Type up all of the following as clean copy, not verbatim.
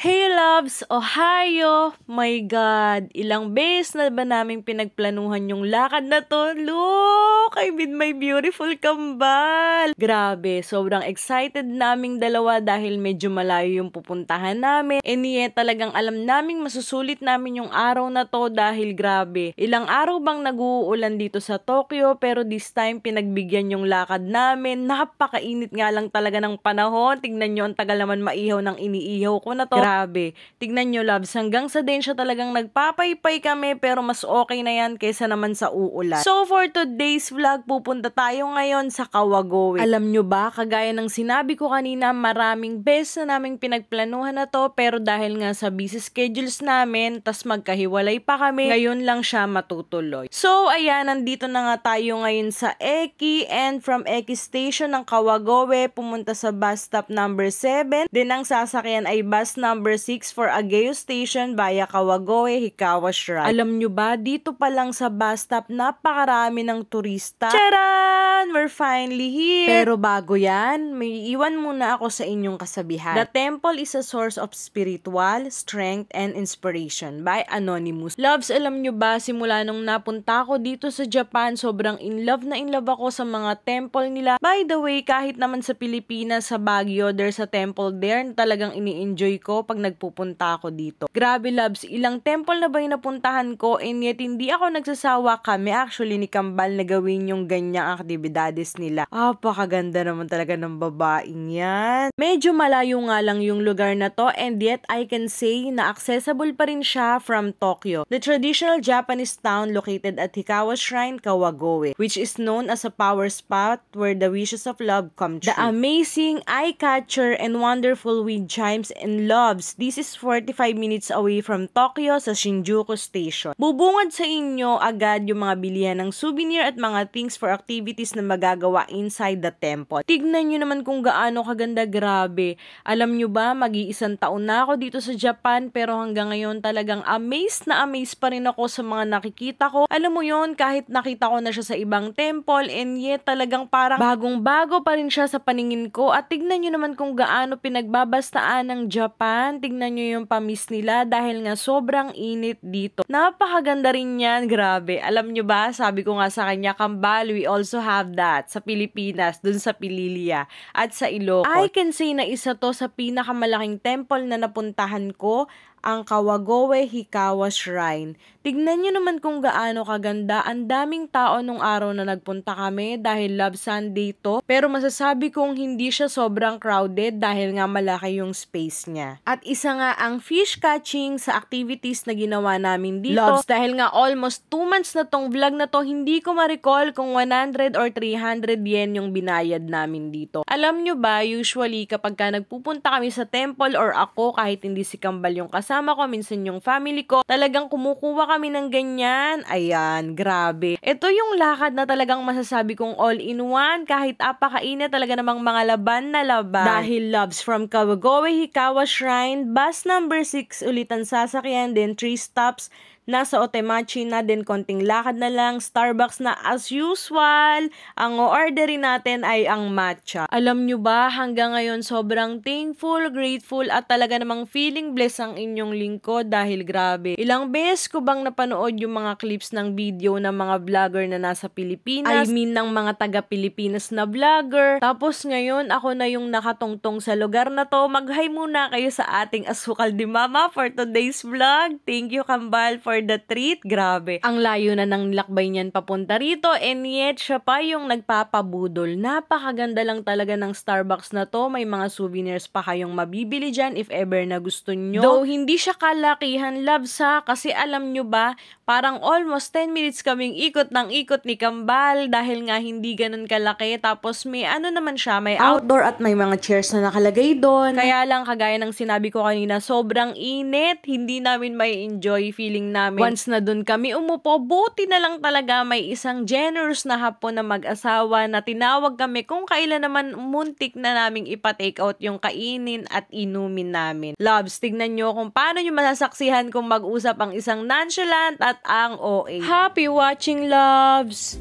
Hey loves! Ohio! My God! Ilang beses na ba naming pinagplanuhan yung lakad na to? Look! I'm with my beautiful kambal! Grabe! Sobrang excited naming dalawa dahil medyo malayo yung pupuntahan namin. And yet talagang alam naming masusulit namin yung araw na to dahil grabe. Ilang araw bang nag-uulan dito sa Tokyo pero this time pinagbigyan yung lakad namin. Napakainit nga lang talaga ng panahon. Tignan nyo, ang tagal naman maihaw ng iniihaw ko na to. Grabe. Tignan nyo, loves. Hanggang sa din siya talagang nagpapaypay kami pero mas okay na yan kaysa naman sa uulan. So, for today's vlog, pupunta tayo ngayon sa Kawagoe. Alam nyo ba, kagaya ng sinabi ko kanina, maraming beses na naming pinagplanuhan na to pero dahil nga sa busy schedules namin, tas magkahiwalay pa kami, ngayon lang siya matutuloy. So, ayan, nandito na nga tayo ngayon sa Eki and from Eki Station ng Kawagoe, pumunta sa bus stop number 7. Then, ang sasakyan ay bus number 6 for Ageo Station via Kawagoe, Hikawa Shrine. Alam nyo ba, dito pa lang sa bus stop, napakarami ng turista. Charan! We're finally here! Pero bago yan, may iwan muna ako sa inyong kasabihan. The temple is a source of spiritual strength and inspiration by Anonymous. Loves, alam nyo ba, simula nung napunta ako dito sa Japan, sobrang in love ako sa mga temple nila. By the way, kahit naman sa Pilipinas, sa Baguio, there's a temple there na talagang ini-enjoy ko pag nagpupunta ako dito. Grabe loves, ilang temple na ba yung napuntahan ko and yet hindi ako nagsasawa kami actually ni Kambal na gawin yung ganyang aktibidades nila. Pakaganda naman talaga ng babaeng yan. Medyo malayo nga lang yung lugar na to and yet I can say na accessible pa rin siya from Tokyo. The traditional Japanese town located at Hikawa Shrine, Kawagoe, which is known as a power spot where the wishes of love come true. The amazing, eye-catcher, and wonderful wind chimes and loves. This is 45 minutes away from Tokyo sa Shinjuku Station. Bubungad sa inyo agad yung mga bilihan ng souvenir at mga things for activities na magagawa inside the temple. Tignan nyo naman kung gaano kaganda, grabe. Alam nyo ba, mag-iisang taon na ako dito sa Japan pero hanggang ngayon talagang amazed na amazed pa rin ako sa mga nakikita ko. Alam mo yon, kahit nakita ko na siya sa ibang temple and yet talagang parang bagong-bago pa rin siya sa paningin ko. At tignan nyo naman kung gaano pinagbabastaan ng Japan. Tignan nyo yung pamis nila dahil nga sobrang init dito. Napakaganda rin yan, grabe. Alam nyo ba, sabi ko nga sa kanya, Kambal, we also have that sa Pilipinas, dun sa Pililia at sa Ilocos. I can say na isa to sa pinakamalaking temple na napuntahan ko, ang Kawagoe Hikawa Shrine. Tignan nyo naman kung gaano kaganda. Ang daming tao nung araw na nagpunta kami dahil Love Sunday to. Pero masasabi kong hindi siya sobrang crowded dahil nga malaki yung space niya. At isa nga ang fish catching sa activities na ginawa namin dito. Loves, dahil nga almost 2 months na tong vlog na to, hindi ko ma-recall kung 100 or 300 yen yung binayad namin dito. Alam nyo ba, usually kapag ka nagpupunta kami sa temple or ako, kahit hindi si Kambal yung kasama ko, minsan yung family ko, talagang kumukuha kami ng ganyan. Ayan, grabe. Ito yung lakad na talagang masasabi kong all-in-one, kahit apakainit talaga namang mga laban na laban. Dahil loves, from Kawagoe Hikawa Shrine, bus number 6 ulit ang sasakyan, then 3 stops, nasa Otemachi na, din konting lakad na lang, Starbucks na as usual. Ang o-orderin natin ay ang matcha. Alam nyo ba, hanggang ngayon sobrang thankful, grateful at talaga namang feeling blessed ang inyong lingkod dahil grabe. Ilang beses ko bang napanood yung mga clips ng video ng mga vlogger na nasa Pilipinas? I mean ng mga taga-Pilipinas na vlogger. Tapos ngayon, ako na yung nakatungtong sa lugar na to. Mag-hi muna kayo sa ating asukal di mama for today's vlog. Thank you, Kambal, for the treat. Grabe. Ang layo na ng lakbay niyan papunta rito and yet siya pa yung nagpapabudol. Napakaganda lang talaga ng Starbucks na to. May mga souvenirs pa kayong mabibili dyan if ever na gusto nyo. Though hindi siya kalakihan, loves ha, kasi alam nyo ba, parang almost 10 minutes kaming ikot ng ikot ni Kambal dahil nga hindi ganun kalaki. Tapos may ano naman siya, may outdoor at may mga chairs na nakalagay doon. Kaya lang, kagaya ng sinabi ko kanina, sobrang init. Hindi namin may enjoy feeling namin. Once na dun kami umupo, buti na lang talaga may isang generous na hapon na mag-asawa na tinawag kami kung kailan naman muntik na naming ipa-take out yung kainin at inumin namin. Loves, tignan nyo kung paano nyo masasaksihan kung mag-usap ang isang nonchalant at ang OA. Happy watching, loves!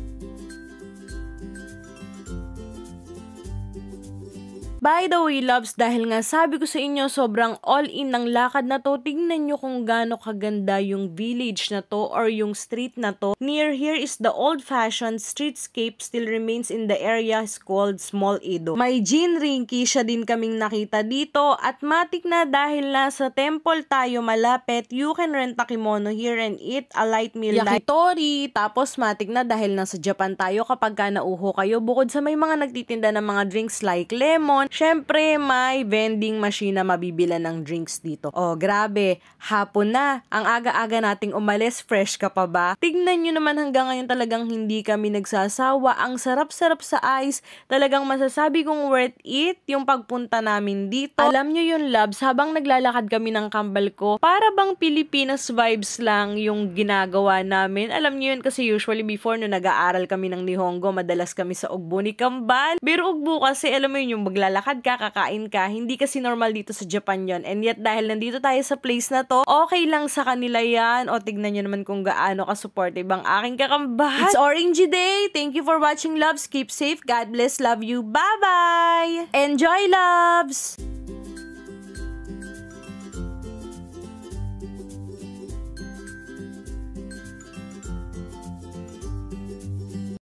By the way, loves, dahil nga sabi ko sa inyo sobrang all-in ng lakad na to, tignan nyo kung gaano kaganda yung village na to or yung street na to. Near here is the old-fashioned streetscape still remains in the area called Small Edo. May Gin Rinkisha din kaming nakita dito at matik na dahil nasa temple tayo malapit, you can rent a kimono here and eat a light meal yakitori. Tapos matik na dahil nasa Japan tayo, kapag ka nauho kayo, bukod sa may mga nagtitinda ng mga drinks like lemon, syempre may vending machine na mabibila ng drinks dito. Oh, grabe, hapon na, ang aga-aga nating umalis, fresh ka pa ba? Tignan nyo naman, hanggang ngayon talagang hindi kami nagsasawa. Ang sarap-sarap sa ice, talagang masasabi kong worth it yung pagpunta namin dito. Alam nyo yun, loves, habang naglalakad kami ng kambal ko, para bang Pilipinas vibes lang yung ginagawa namin. Alam nyo yun kasi usually before no nag-aaral kami ng Nihongo, madalas kami sa Ugbo ni Kambal. Pero Ugbo kasi alam mo yun, yung maglalakad ka, kakain ka, hindi kasi normal dito sa Japan yon. And yet dahil nandito tayo sa place na to, okay lang sa kanila yan. O tignan nyo naman kung gaano ka-supportive ang aking kakambal. It's Orangey Day! Thank you for watching, loves. Keep safe. God bless. Love you. Bye-bye! Enjoy, loves!